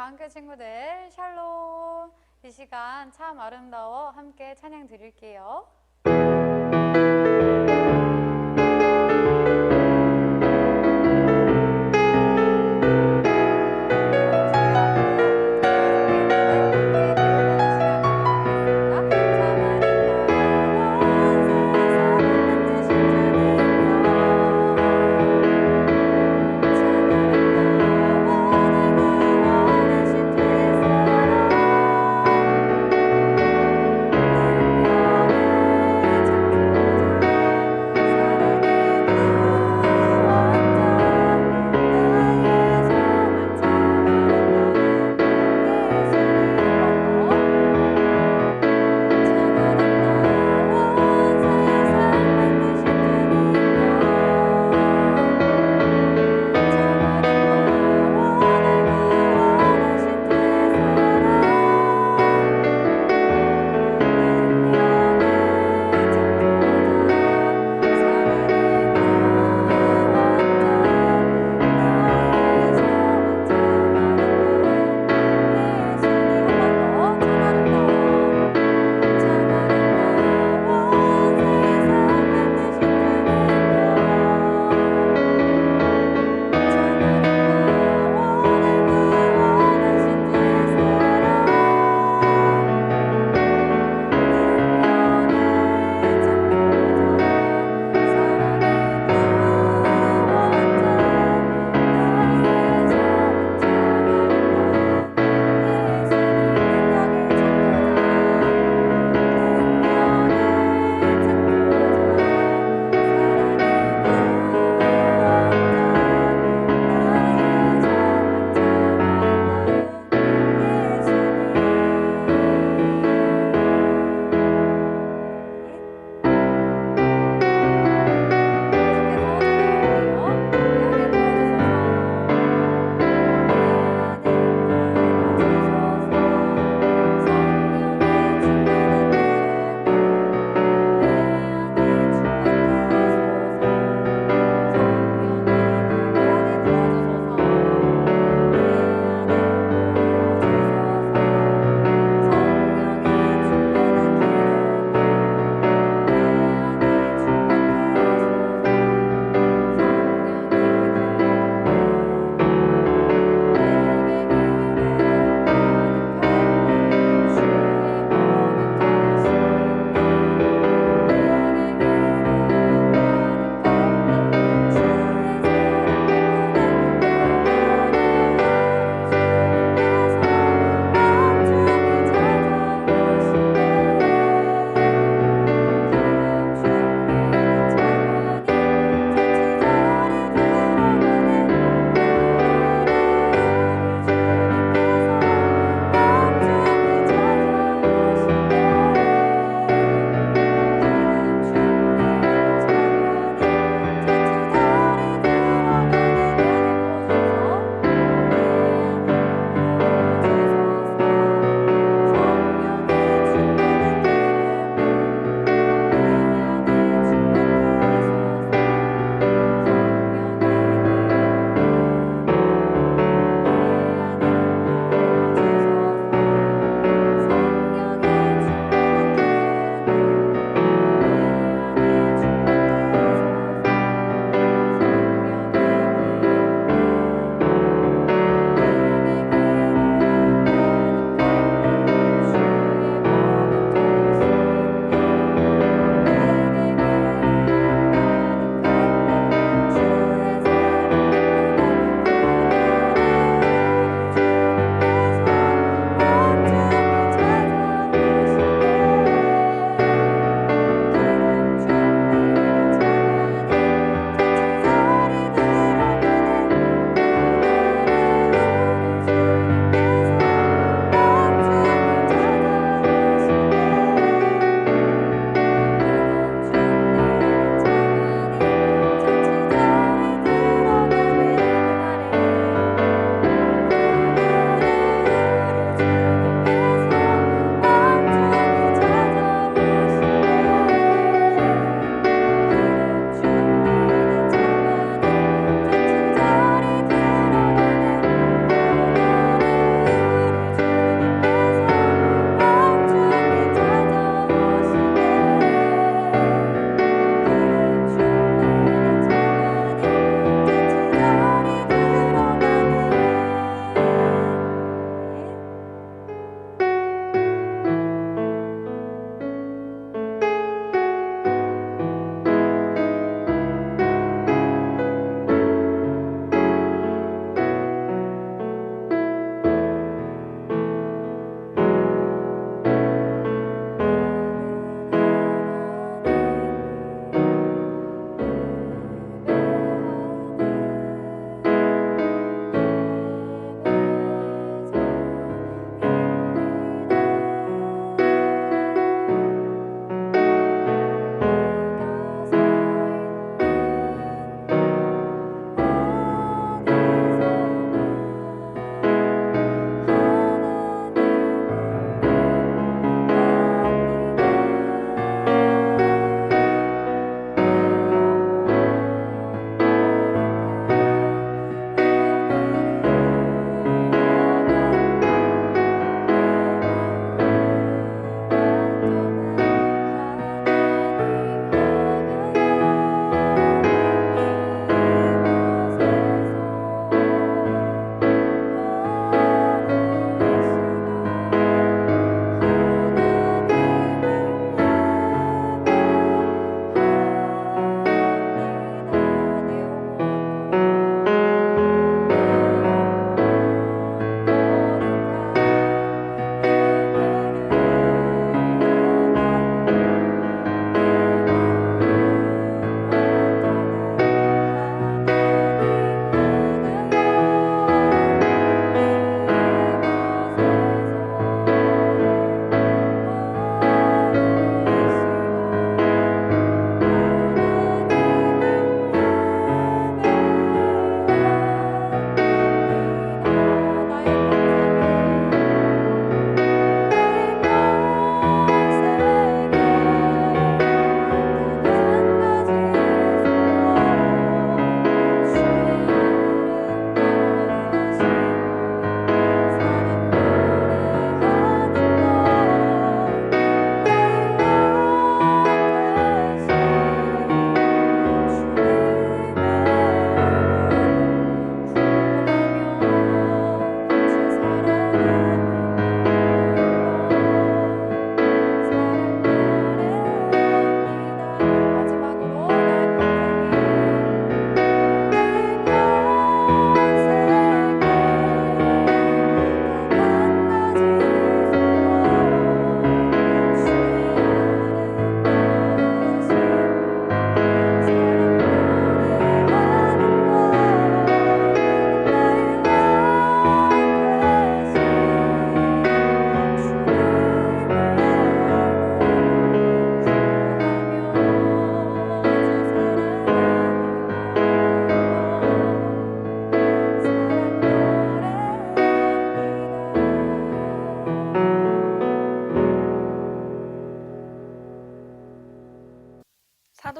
함께 친구들 샬롬. 이 시간 참 아름다워 함께 찬양 드릴게요. 참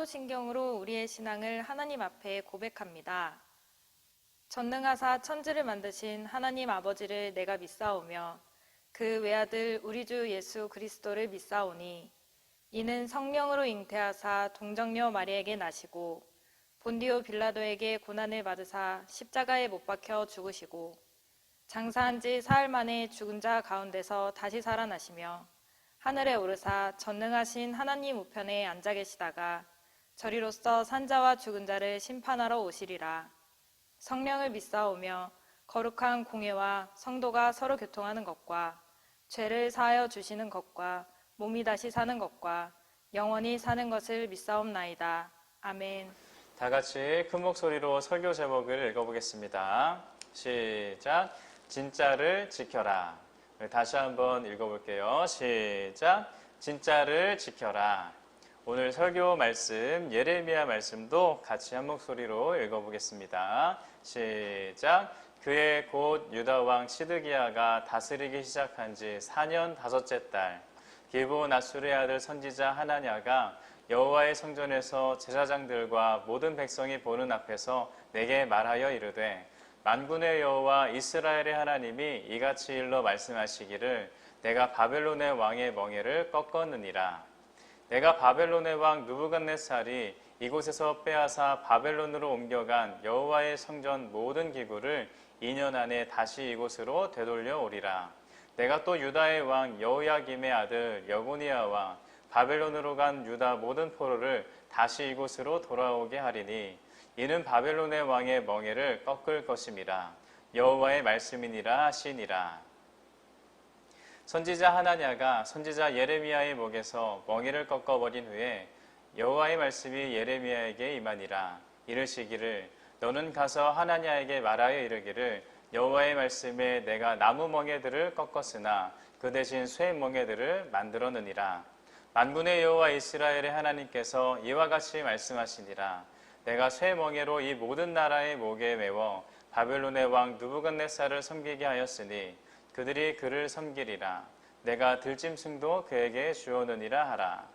사도신경으로 우리의 신앙을 하나님 앞에 고백합니다. 전능하사 천지를 만드신 하나님 아버지를 내가 믿사오며 그 외아들 우리 주 예수 그리스도를 믿사오니 이는 성령으로 잉태하사 동정녀 마리에게 나시고 본디오 빌라도에게 고난을 받으사 십자가에 못 박혀 죽으시고 장사한 지 사흘 만에 죽은 자 가운데서 다시 살아나시며 하늘에 오르사 전능하신 하나님 우편에 앉아 계시다가 저리로서 산자와 죽은 자를 심판하러 오시리라. 성령을 믿사오며 거룩한 공회와 성도가 서로 교통하는 것과 죄를 사하여 주시는 것과 몸이 다시 사는 것과 영원히 사는 것을 믿사옵나이다. 아멘. 다 같이 큰 목소리로 설교 제목을 읽어보겠습니다. 시작. 진짜를 지켜라. 다시 한번 읽어볼게요. 시작. 진짜를 지켜라. 오늘 설교 말씀 예레미야 말씀도 같이 한 목소리로 읽어보겠습니다. 시작. 그의 곧 유다 왕 시드기야가 다스리기 시작한 지 4년 5째 달 기브온 아수르의 아들 선지자 하나냐가 여호와의 성전에서 제사장들과 모든 백성이 보는 앞에서 내게 말하여 이르되 만군의 여호와 이스라엘의 하나님이 이같이 일러 말씀하시기를 내가 바벨론의 왕의 멍에를 꺾었느니라. 내가 바벨론의 왕 느부갓네살이 이곳에서 빼앗아 바벨론으로 옮겨간 여호와의 성전 모든 기구를 2년 안에 다시 이곳으로 되돌려 오리라. 내가 또 유다의 왕 여호야김의 아들 여고니아와 바벨론으로 간 유다 모든 포로를 다시 이곳으로 돌아오게 하리니 이는 바벨론의 왕의 멍에를 꺾을 것임이라. 여호와의 말씀이니라 하시니라. 선지자 하나냐가 선지자 예레미야의 목에서 멍에를 꺾어버린 후에 여호와의 말씀이 예레미야에게 임하니라. 이르시기를 너는 가서 하나냐에게 말하여 이르기를 여호와의 말씀에 내가 나무 멍에들을 꺾었으나 그 대신 쇠 멍에들을 만들었느니라. 만군의 여호와 이스라엘의 하나님께서 이와 같이 말씀하시니라. 내가 쇠 멍에로 이 모든 나라의 목에 메워 바벨론의 왕 느부갓네살을 섬기게 하였으니 그들이 그를 섬기리라. 내가 들짐승도 그에게 주었느니라 하라.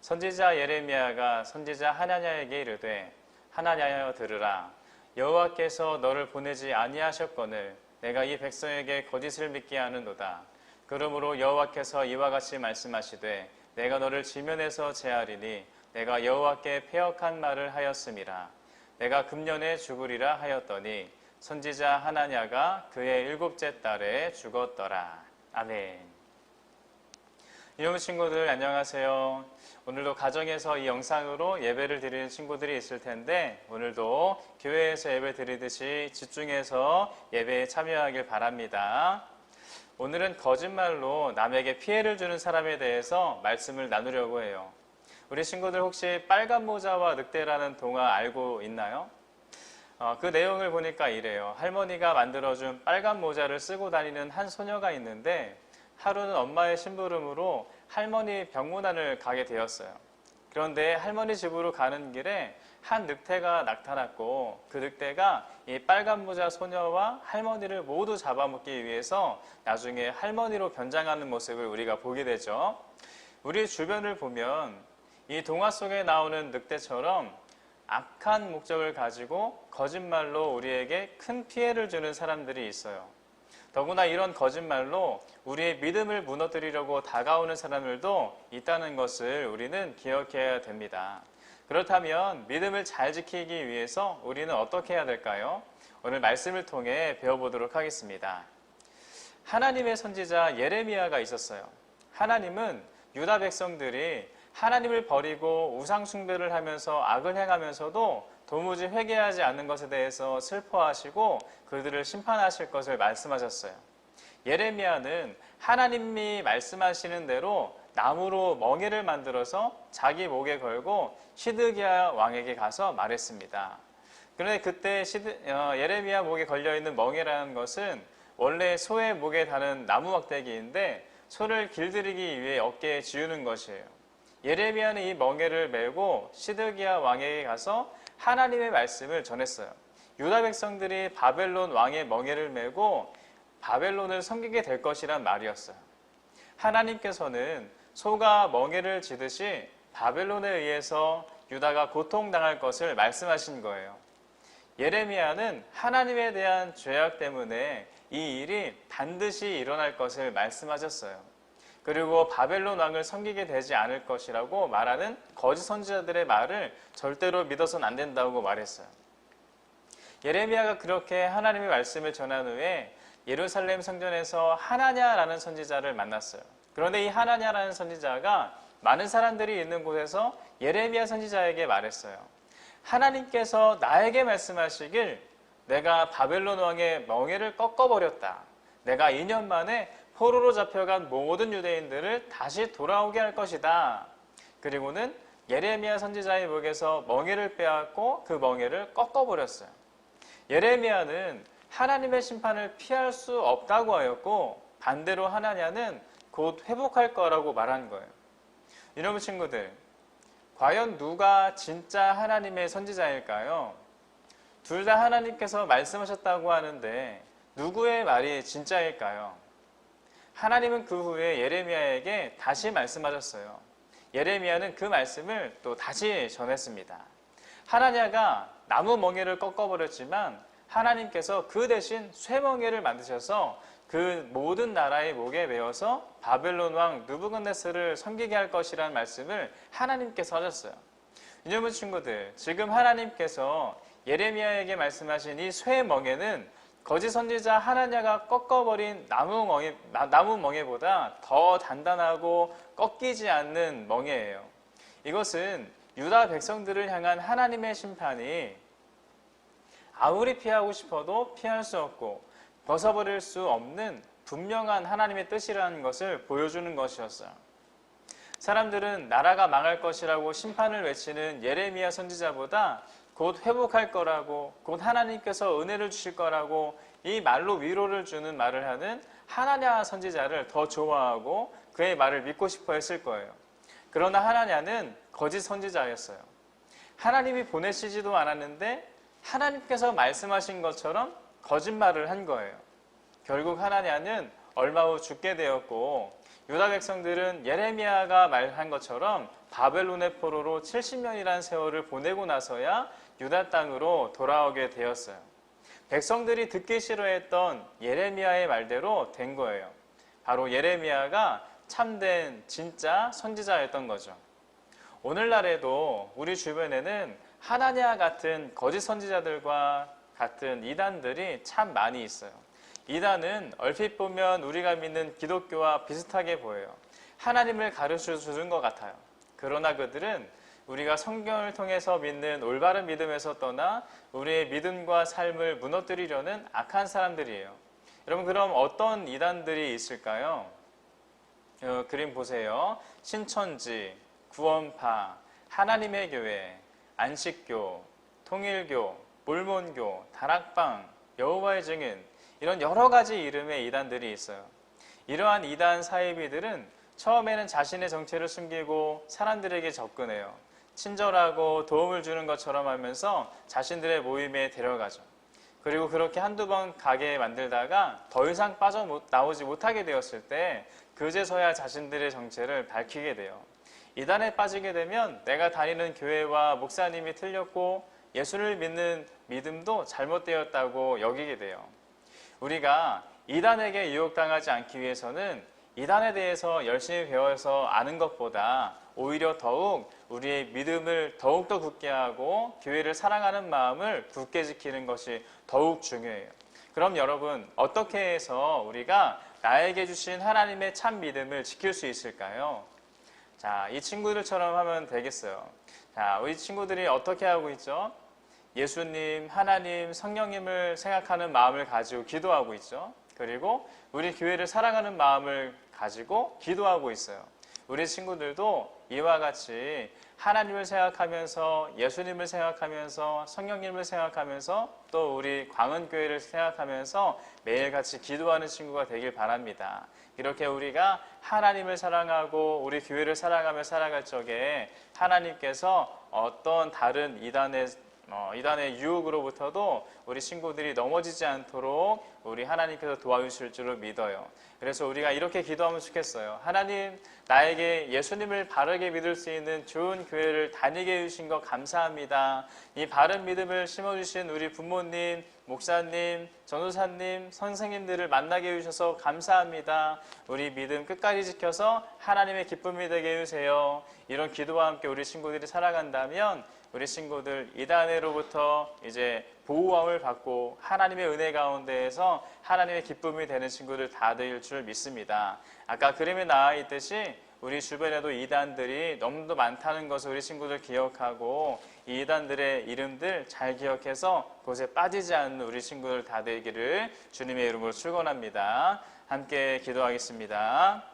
선지자 예레미야가 선지자 하나냐에게 이르되 하나냐여 들으라. 여호와께서 너를 보내지 아니하셨거늘 내가 이 백성에게 거짓을 믿게 하는도다. 그러므로 여호와께서 이와 같이 말씀하시되 내가 너를 지면에서 제하리니 내가 여호와께 패역한 말을 하였음이라. 내가 금년에 죽으리라 하였더니 선지자 하나냐가 그의 7째 달에 죽었더라. 아멘. 이놈의 친구들 안녕하세요. 오늘도 가정에서 이 영상으로 예배를 드리는 친구들이 있을 텐데 오늘도 교회에서 예배 드리듯이 집중해서 예배에 참여하길 바랍니다. 오늘은 거짓말로 남에게 피해를 주는 사람에 대해서 말씀을 나누려고 해요. 우리 친구들 혹시 빨간 모자와 늑대라는 동화 알고 있나요? 그 내용을 보니까 이래요. 할머니가 만들어준 빨간 모자를 쓰고 다니는 한 소녀가 있는데 하루는 엄마의 심부름으로 할머니 병문안을 가게 되었어요. 그런데 할머니 집으로 가는 길에 한 늑대가 나타났고 그 늑대가 이 빨간 모자 소녀와 할머니를 모두 잡아먹기 위해서 나중에 할머니로 변장하는 모습을 우리가 보게 되죠. 우리 주변을 보면 이 동화 속에 나오는 늑대처럼 악한 목적을 가지고 거짓말로 우리에게 큰 피해를 주는 사람들이 있어요. 더구나 이런 거짓말로 우리의 믿음을 무너뜨리려고 다가오는 사람들도 있다는 것을 우리는 기억해야 됩니다. 그렇다면 믿음을 잘 지키기 위해서 우리는 어떻게 해야 될까요? 오늘 말씀을 통해 배워보도록 하겠습니다. 하나님의 선지자 예레미야가 있었어요. 하나님은 유다 백성들이 하나님을 버리고 우상 숭배를 하면서 악을 행하면서도 도무지 회개하지 않는 것에 대해서 슬퍼하시고 그들을 심판하실 것을 말씀하셨어요. 예레미야는 하나님이 말씀하시는 대로 나무로 멍에를 만들어서 자기 목에 걸고 시드기야 왕에게 가서 말했습니다. 그런데 그때 예레미야 목에 걸려있는 멍에라는 것은 원래 소의 목에 다는 나무 막대기인데 소를 길들이기 위해 어깨에 지우는 것이에요. 예레미야는 이 멍에를 메고 시드기야 왕에게 가서 하나님의 말씀을 전했어요. 유다 백성들이 바벨론 왕의 멍에를 메고 바벨론을 섬기게 될 것이란 말이었어요. 하나님께서는 소가 멍에를 지듯이 바벨론에 의해서 유다가 고통당할 것을 말씀하신 거예요. 예레미야는 하나님에 대한 죄악 때문에 이 일이 반드시 일어날 것을 말씀하셨어요. 그리고 바벨론 왕을 섬기게 되지 않을 것이라고 말하는 거짓 선지자들의 말을 절대로 믿어서는 안 된다고 말했어요. 예레미야가 그렇게 하나님의 말씀을 전한 후에 예루살렘 성전에서 하나냐라는 선지자를 만났어요. 그런데 이 하나냐라는 선지자가 많은 사람들이 있는 곳에서 예레미야 선지자에게 말했어요. 하나님께서 나에게 말씀하시길 내가 바벨론 왕의 멍에를 꺾어버렸다. 내가 2년 만에 포로로 잡혀간 모든 유대인들을 다시 돌아오게 할 것이다. 그리고는 예레미야 선지자의 목에서 멍에를 빼앗고 그 멍에를 꺾어버렸어요. 예레미야는 하나님의 심판을 피할 수 없다고 하였고 반대로 하나냐는 곧 회복할 거라고 말한 거예요. 여러분 친구들, 과연 누가 진짜 하나님의 선지자일까요? 둘 다 하나님께서 말씀하셨다고 하는데 누구의 말이 진짜일까요? 하나님은 그 후에 예레미야에게 다시 말씀하셨어요. 예레미야는 그 말씀을 또 다시 전했습니다. 하나냐가 나무 멍에를 꺾어버렸지만 하나님께서 그 대신 쇠멍에를 만드셔서 그 모든 나라의 목에 메어서 바벨론 왕 느부갓네살을 섬기게 할 것이라는 말씀을 하나님께서 하셨어요. 여러분 친구들, 지금 하나님께서 예레미야에게 말씀하신 이 쇠멍에는 거짓 선지자 하나냐가 꺾어버린 나무 멍에보다 더 단단하고 꺾이지 않는 멍에예요. 이것은 유다 백성들을 향한 하나님의 심판이 아무리 피하고 싶어도 피할 수 없고 벗어버릴 수 없는 분명한 하나님의 뜻이라는 것을 보여주는 것이었어요. 사람들은 나라가 망할 것이라고 심판을 외치는 예레미야 선지자보다 곧 회복할 거라고, 곧 하나님께서 은혜를 주실 거라고 이 말로 위로를 주는 말을 하는 하나냐 선지자를 더 좋아하고 그의 말을 믿고 싶어 했을 거예요. 그러나 하나냐는 거짓 선지자였어요. 하나님이 보내시지도 않았는데 하나님께서 말씀하신 것처럼 거짓말을 한 거예요. 결국 하나냐는 얼마 후 죽게 되었고 유다 백성들은 예레미야가 말한 것처럼 바벨론의 포로로 70년이라는 세월을 보내고 나서야 유다 땅으로 돌아오게 되었어요. 백성들이 듣기 싫어했던 예레미야의 말대로 된 거예요. 바로 예레미야가 참된 진짜 선지자였던 거죠. 오늘날에도 우리 주변에는 하나냐 같은 거짓 선지자들과 같은 이단들이 참 많이 있어요. 이단은 얼핏 보면 우리가 믿는 기독교와 비슷하게 보여요. 하나님을 가르쳐 주는 것 같아요. 그러나 그들은 우리가 성경을 통해서 믿는 올바른 믿음에서 떠나 우리의 믿음과 삶을 무너뜨리려는 악한 사람들이에요. 여러분, 그럼 어떤 이단들이 있을까요? 그림 보세요. 신천지, 구원파, 하나님의 교회, 안식교, 통일교, 몰몬교, 다락방, 여호와의 증인, 이런 여러 가지 이름의 이단들이 있어요. 이러한 이단 사이비들은 처음에는 자신의 정체를 숨기고 사람들에게 접근해요. 친절하고 도움을 주는 것처럼 하면서 자신들의 모임에 데려가죠. 그리고 그렇게 한두 번 가게 만들다가 더 이상 빠져나오지 못하게 되었을 때 그제서야 자신들의 정체를 밝히게 돼요. 이단에 빠지게 되면 내가 다니는 교회와 목사님이 틀렸고 예수를 믿는 믿음도 잘못되었다고 여기게 돼요. 우리가 이단에게 유혹당하지 않기 위해서는 이단에 대해서 열심히 배워서 아는 것보다 오히려 더욱 우리의 믿음을 더욱더 굳게 하고 교회를 사랑하는 마음을 굳게 지키는 것이 더욱 중요해요. 그럼 여러분, 어떻게 해서 우리가 나에게 주신 하나님의 참 믿음을 지킬 수 있을까요? 자, 이 친구들처럼 하면 되겠어요. 자, 우리 친구들이 어떻게 하고 있죠? 예수님, 하나님, 성령님을 생각하는 마음을 가지고 기도하고 있죠. 그리고 우리 교회를 사랑하는 마음을 가지고 기도하고 있어요. 우리 친구들도 이와 같이 하나님을 생각하면서 예수님을 생각하면서 성령님을 생각하면서 또 우리 광은교회를 생각하면서 매일같이 기도하는 친구가 되길 바랍니다. 이렇게 우리가 하나님을 사랑하고 우리 교회를 사랑하며 살아갈 적에 하나님께서 어떤 다른 이단의 이단의 유혹으로부터도 우리 친구들이 넘어지지 않도록 우리 하나님께서 도와주실 줄을 믿어요. 그래서 우리가 이렇게 기도하면 좋겠어요. 하나님, 나에게 예수님을 바르게 믿을 수 있는 좋은 교회를 다니게 해주신 것 감사합니다. 이 바른 믿음을 심어주신 우리 부모님, 목사님, 전도사님, 선생님들을 만나게 해주셔서 감사합니다. 우리 믿음 끝까지 지켜서 하나님의 기쁨이 되게 해주세요. 이런 기도와 함께 우리 친구들이 살아간다면 우리 친구들 이단으로부터 이제 보호함을 받고 하나님의 은혜 가운데에서 하나님의 기쁨이 되는 친구들 다 될 줄 믿습니다. 아까 그림에 나와 있듯이 우리 주변에도 이단들이 너무도 많다는 것을 우리 친구들 기억하고 이 이단들의 이름들 잘 기억해서 그것에 빠지지 않는 우리 친구들 다 되기를 주님의 이름으로 축원합니다. 함께 기도하겠습니다.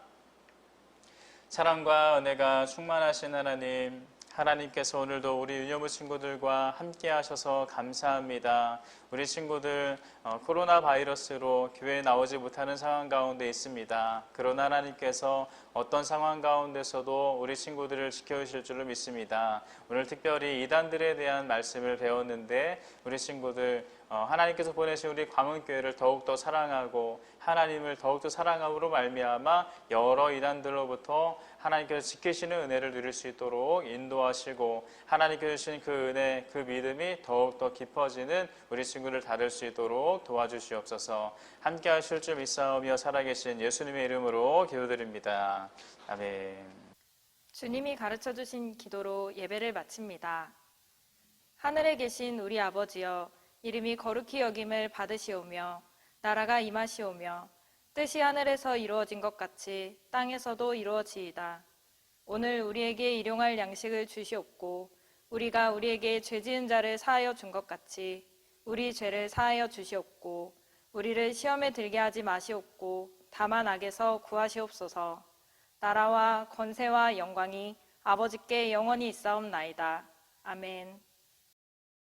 사랑과 은혜가 충만하신 하나님, 하나님께서 오늘도 우리 유년부 친구들과 함께 하셔서 감사합니다. 우리 친구들 코로나 바이러스로 교회에 나오지 못하는 상황 가운데 있습니다. 그러나 하나님께서 어떤 상황 가운데서도 우리 친구들을 지켜주실 줄로 믿습니다. 오늘 특별히 이단들에 대한 말씀을 배웠는데 우리 친구들 하나님께서 보내신 우리 광운교회를 더욱더 사랑하고 하나님을 더욱더 사랑함으로 말미암아 여러 이단들로부터 하나님께서 지키시는 은혜를 누릴 수 있도록 인도하시고 하나님께서 주신 그 은혜, 그 믿음이 더욱더 깊어지는 우리 친구를 다룰 수 있도록 도와주시옵소서. 함께 하실 줄 믿사오며 살아계신 예수님의 이름으로 기도드립니다. 아멘. 주님이 가르쳐 주신 기도로 예배를 마칩니다. 하늘에 계신 우리 아버지여, 이름이 거룩히 여김을 받으시오며 나라가 임하시오며 뜻이 하늘에서 이루어진 것 같이 땅에서도 이루어지이다. 오늘 우리에게 일용할 양식을 주시옵고 우리가 우리에게 죄 지은 자를 사하여 준 것 같이 우리 죄를 사하여 주시옵고 우리를 시험에 들게 하지 마시옵고 다만 악에서 구하시옵소서. 나라와 권세와 영광이 아버지께 영원히 있사옵나이다. 아멘.